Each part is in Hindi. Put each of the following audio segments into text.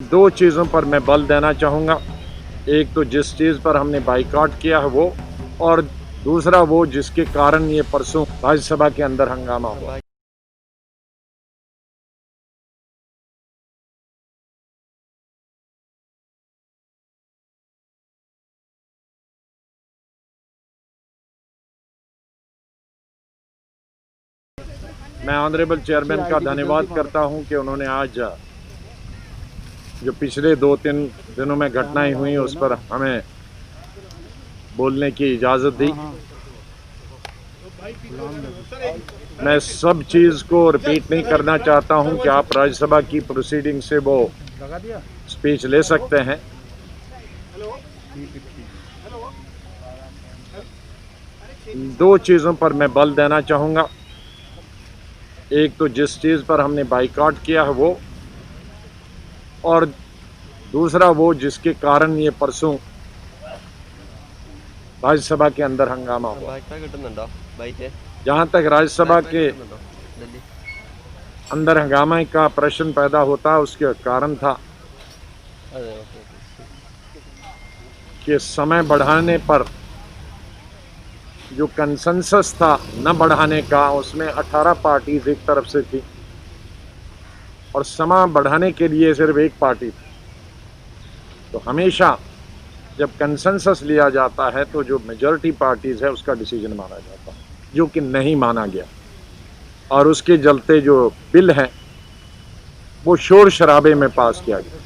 दो चीज़ों पर मैं बल देना चाहूँगा। एक तो जिस चीज़ पर हमने बाइकआउट किया है वो, और दूसरा वो जिसके कारण ये परसों राज्यसभा के अंदर हंगामा हुआ। मैं ऑनरेबल चेयरमैन का धन्यवाद करता हूं कि उन्होंने आज जो पिछले 2-3 दिनों में घटनाएं हुई उस पर हमें बोलने की इजाज़त दी। मैं सब चीज़ को रिपीट नहीं करना चाहता हूं कि आप राज्यसभा की प्रोसीडिंग से वो स्पीच ले सकते हैं। दो चीज़ों पर मैं बल देना चाहूँगा। एक तो जिस चीज़ पर हमने बाइकआउट किया है वो, और दूसरा वो जिसके कारण ये परसों राज्यसभा के अंदर हंगामा हुआ। जहाँ तक राज्यसभा के अंदर हंगामे का प्रश्न पैदा होता है उसके कारण था कि समय बढ़ाने पर जो कंसेंसस था न बढ़ाने का, उसमें 18 पार्टीज एक तरफ से थी और समय बढ़ाने के लिए सिर्फ एक पार्टी थी। तो हमेशा जब कंसेंसस लिया जाता है तो जो मेजॉरिटी पार्टीज है उसका डिसीजन माना जाता है, जो कि नहीं माना गया, और उसके चलते जो बिल है वो शोर शराबे में पास किया गया।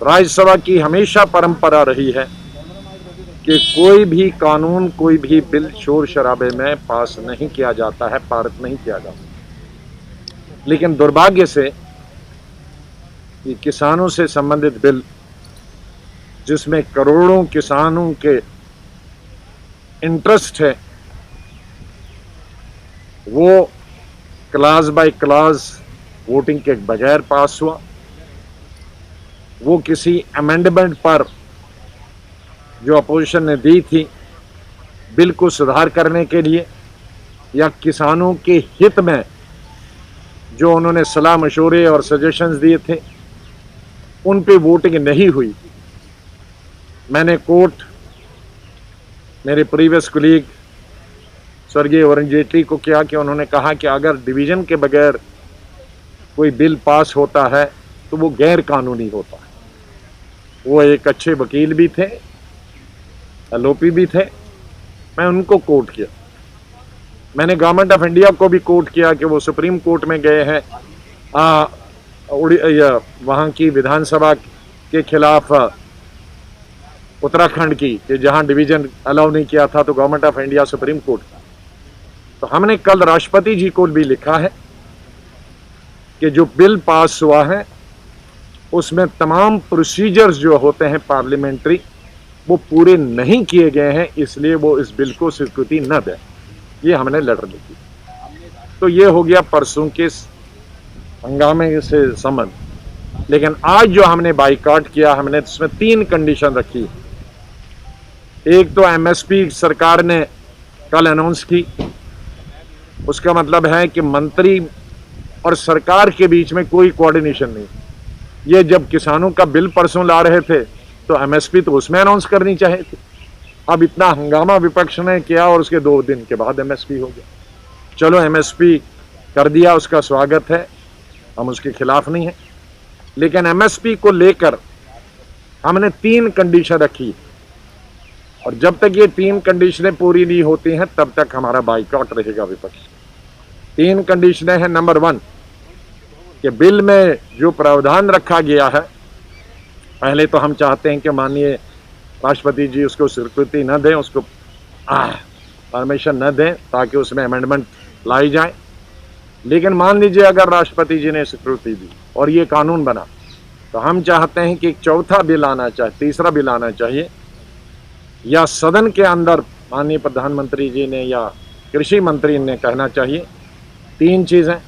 राज्यसभा की हमेशा परंपरा रही है कि कोई भी कानून, कोई भी बिल शोर शराबे में पास नहीं किया जाता है, पारित नहीं किया जाता। लेकिन दुर्भाग्य से ये किसानों से संबंधित बिल, जिसमें करोड़ों किसानों के इंटरेस्ट है, वो क्लास बाय क्लास वोटिंग के बगैर पास हुआ। वो किसी अमेंडमेंट पर जो अपोजिशन ने दी थी बिल को सुधार करने के लिए या किसानों के हित में जो उन्होंने सलाह मशवरे और सजेशंस दिए थे, उन पे वोटिंग नहीं हुई। मैंने कोर्ट मेरे प्रीवियस कोलीग स्वर्गीय अरुण जेटली को किया कि उन्होंने कहा कि अगर डिवीजन के बगैर कोई बिल पास होता है तो वो गैर कानूनी होता है। वो एक अच्छे वकील भी थे, एलओपी भी थे। मैं उनको कोर्ट किया। मैंने गवर्नमेंट ऑफ इंडिया को भी कोर्ट किया कि वो सुप्रीम कोर्ट में गए हैं वहाँ की विधानसभा के खिलाफ उत्तराखंड की, कि जहाँ डिवीजन अलाउ नहीं किया था, तो government of India supreme court. तो हमने कल राष्ट्रपति जी को भी लिखा है कि जो बिल पास हुआ है उसमें तमाम प्रोसीजर्स जो होते हैं पार्लियामेंट्री वो पूरे नहीं किए गए हैं, इसलिए वो इस बिल को स्वीकृति न दें। ये हमने लेटर लिखी। तो ये हो गया परसों के हंगामे से संबंध। लेकिन आज जो हमने बाइकआउट किया, हमने इसमें 3 कंडीशन रखी। एक तो एमएसपी सरकार ने कल अनाउंस की, उसका मतलब है कि मंत्री और सरकार के बीच में कोई कोऑर्डिनेशन नहीं। ये जब किसानों का बिल परसों ला रहे थे तो एमएसपी तो उसमें अनाउंस करनी चाहिए थी। अब इतना हंगामा विपक्ष ने किया और उसके 2 दिन के बाद एमएसपी हो गया। चलो, एमएसपी कर दिया, उसका स्वागत है, हम उसके खिलाफ नहीं हैं। लेकिन एमएसपी को लेकर हमने 3 कंडीशन रखी, और जब तक ये 3 कंडीशनें पूरी नहीं होती हैं तब तक हमारा बाइकआउट रहेगा विपक्ष। 3 कंडीशनें हैं। नंबर 1 कि बिल में जो प्रावधान रखा गया है, पहले तो हम चाहते हैं कि माननीय राष्ट्रपति जी उसको स्वीकृति न दें, उसको परमिशन न दें, ताकि उसमें अमेंडमेंट लाई जाए। लेकिन मान लीजिए अगर राष्ट्रपति जी ने स्वीकृति दी और ये कानून बना, तो हम चाहते हैं कि एक चौथा बिल आना चाहिए, तीसरा बिल आना चाहिए, या सदन के अंदर माननीय प्रधानमंत्री जी ने या कृषि मंत्री ने कहना चाहिए 3 चीज़ें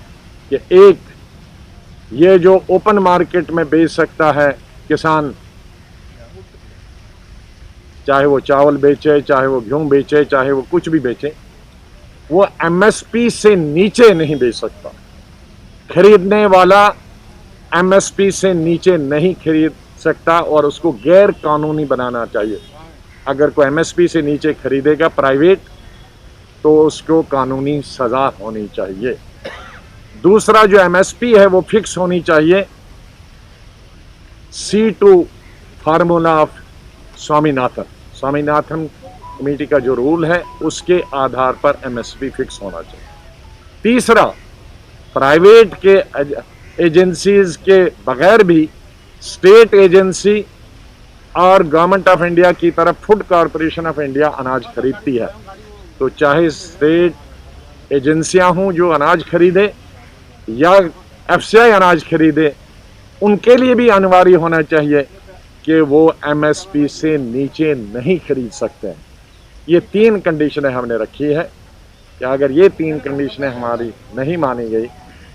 कि एक, ये जो ओपन मार्केट में बेच सकता है किसान, चाहे वो चावल बेचे, चाहे वो गेहूं बेचे, चाहे वो कुछ भी बेचे, वो एमएसपी से नीचे नहीं बेच सकता। खरीदने वाला एमएसपी से नीचे नहीं खरीद सकता और उसको गैर कानूनी बनाना चाहिए। अगर कोई एमएसपी से नीचे खरीदेगा प्राइवेट तो उसको कानूनी सजा होनी चाहिए। दूसरा जो एमएसपी है वो फिक्स होनी चाहिए C2 formula of Swaminathan committee का जो रूल है उसके आधार पर एमएसपी फिक्स होना चाहिए। तीसरा, प्राइवेट के एजेंसीज के बगैर भी स्टेट एजेंसी और गवर्नमेंट ऑफ इंडिया की तरफ फूड कॉरपोरेशन ऑफ इंडिया अनाज खरीदती है, तो चाहे स्टेट एजेंसियां हों जो अनाज खरीदे या एफसीआई अनाज खरीदे, उनके लिए भी अनिवार्य होना चाहिए कि वो एमएसपी से नीचे नहीं खरीद सकते हैं। ये 3 कंडीशनें हमने रखी है कि अगर ये 3 कंडीशनें हमारी नहीं मानी गई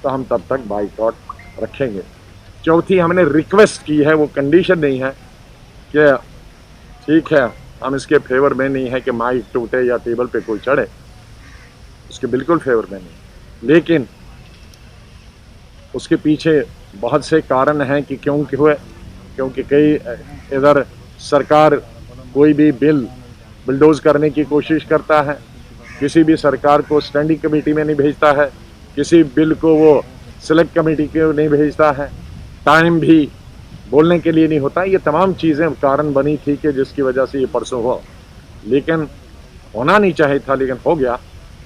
तो हम तब तक बाइकआउट रखेंगे। चौथी हमने रिक्वेस्ट की है, वो कंडीशन नहीं है कि ठीक है हम इसके फेवर में नहीं है कि माइक टूटे या टेबल पे कोई चढ़े, उसके बिल्कुल फेवर में नहीं, लेकिन उसके पीछे बहुत से कारण हैं कि क्यों हुए। क्योंकि कई इधर सरकार कोई भी बिल बुलडोज करने की कोशिश करता है, किसी भी सरकार को स्टैंडिंग कमेटी में नहीं भेजता है, किसी बिल को वो सिलेक्ट कमेटी को नहीं भेजता है, टाइम भी बोलने के लिए नहीं होता। ये तमाम चीज़ें कारण बनी थी कि जिसकी वजह से ये परसों हुआ, लेकिन होना नहीं चाहिए था, लेकिन हो गया।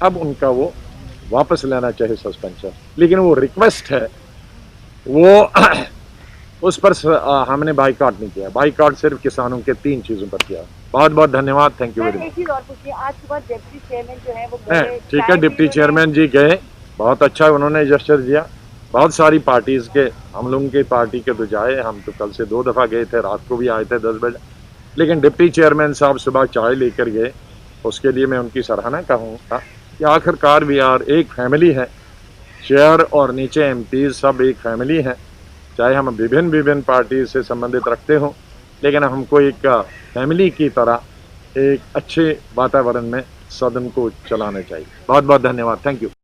अब उनका वो वापस लेना चाहिए सस्पेंशन, लेकिन वो रिक्वेस्ट है वो उस पर हमने बाइकआउट नहीं किया। बाइकआउट सिर्फ किसानों के 3 चीज़ों पर किया। बहुत बहुत धन्यवाद, थैंक यू वेरी मच। एक चीज और पूछिए, आज सुबह डिप्टी चेयरमैन जो है वो गए, ठीक है, डिप्टी चेयरमैन जी गए, बहुत अच्छा उन्होंने जेस्चर दिया। बहुत सारी पार्टीज़ के, हम लोगों की पार्टी के तो जाए, हम तो कल से 2 दफ़ा गए थे, रात को भी आए थे 10 बजे, लेकिन डिप्टी चेयरमैन साहब सुबह चाय लेकर गए, उसके लिए मैं उनकी सराहना कहूँगा कि आखिरकार भी यार एक फैमिली है, चेयर और नीचे एमपीज सब एक फैमिली है, चाहे हम विभिन्न पार्टी से संबंधित रखते हों, लेकिन हमको एक फैमिली की तरह एक अच्छे वातावरण में सदन को चलाना चाहिए। बहुत बहुत धन्यवाद, थैंक यू।